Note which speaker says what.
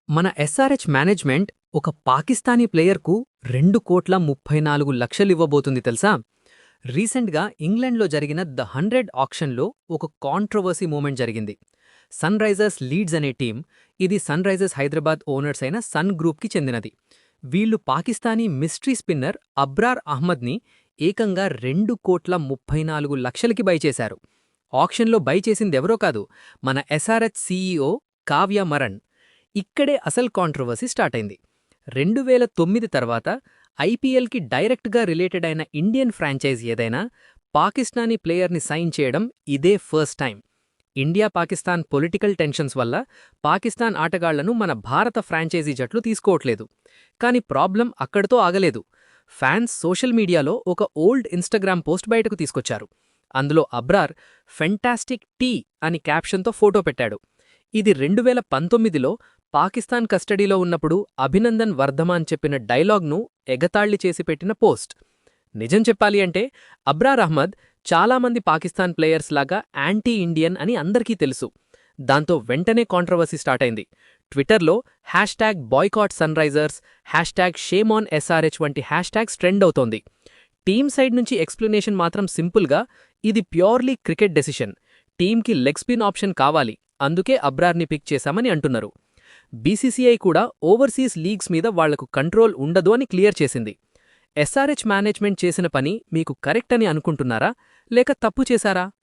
Speaker 1: మన SRH management ఒక పాకిస్తానీ ప్లేయర్కు 2,34,00,000 ఇవ్వబోతుంది తెలుసా? రీసెంట్గా ఇంగ్లండ్లో జరిగిన ద 100 ఆక్షన్లో ఒక కాంట్రవర్సీ మూమెంట్ జరిగింది. సన్ రైజర్స్ లీడ్స్ అనే టీం, ఇది సన్ రైజర్స్ హైదరాబాద్ ఓనర్స్ అయిన సన్ గ్రూప్కి చెందినది. వీళ్లు పాకిస్తానీ మిస్ట్రీ స్పిన్నర్ అబ్రార్ అహ్మద్ని ఏకంగా 2,34,00,000కి బై చేశారు. ఆక్షన్లో బై చేసిందెవరో కాదు, మన ఎస్ఆర్హెచ్ సీఈఓ కావ్య మరణ్. ఇక్కడే అసలు కాంట్రవర్సీ స్టార్ట్ అయింది. 2009 తర్వాత ఐపీఎల్కి డైరెక్ట్గా రిలేటెడ్ అయిన ఇండియన్ ఫ్రాంచైజీ ఏదైనా పాకిస్తానీ ప్లేయర్ని సైన్ చేయడం ఇదే ఫస్ట్ టైం. ఇండియా-పాకిస్తాన్ పొలిటికల్ టెన్షన్స్ వల్ల పాకిస్తాన్ ఆటగాళ్లను మన భారత ఫ్రాంచైజీ జట్లు తీసుకోవట్లేదు. కానీ ప్రాబ్లం అక్కడితో ఆగలేదు. ఫ్యాన్స్ సోషల్ మీడియాలో ఒక ఓల్డ్ ఇన్స్టాగ్రామ్ పోస్ట్ బయటకు తీసుకొచ్చారు. అందులో అబ్రార్ ఫెంటాస్టిక్ టీ అని క్యాప్షన్తో ఫోటో పెట్టాడు. ఇది 2019లో పాకిస్తాన్ కస్టడీలో ఉన్నప్పుడు అభినందన్ వర్ధమాన్ చెప్పిన డైలాగ్ను ఎగతాళి చేసి పెట్టిన పోస్ట్. నిజం చెప్పాలి అంటే అబ్రార్ అహ్మద్ చాలామంది పాకిస్తాన్ ప్లేయర్స్ లాగా యాంటీ ఇండియన్ అని అందరికీ తెలుసు. దాంతో వెంటనే కాంట్రవర్సీ స్టార్ట్ అయింది. ట్విట్టర్లో #boycott Sunrisers, #shame on SRH వంటి హ్యాష్ట్యాగ్స్ ట్రెండ్ అవుతోంది. టీమ్ సైడ్ నుంచి ఎక్స్ప్లెనేషన్ మాత్రం సింపుల్గా, ఇది ప్యూర్లీ క్రికెట్ డెసిషన్, టీమ్కి లెగ్ స్పిన్ ఆప్షన్ కావాలి, అందుకే అబ్రార్ని పిక్ చేశామని అంటున్నారు. బీసీసీఐ కూడా ఓవర్సీస్ లీగ్స్ మీద వాళ్లకు కంట్రోల్ ఉండదు అని క్లియర్ చేసింది. ఎస్ఆర్హెచ్ మేనేజ్మెంట్ చేసిన పని మీకు కరెక్ట్ అని అనుకుంటున్నారా, లేక తప్పు చేశారా?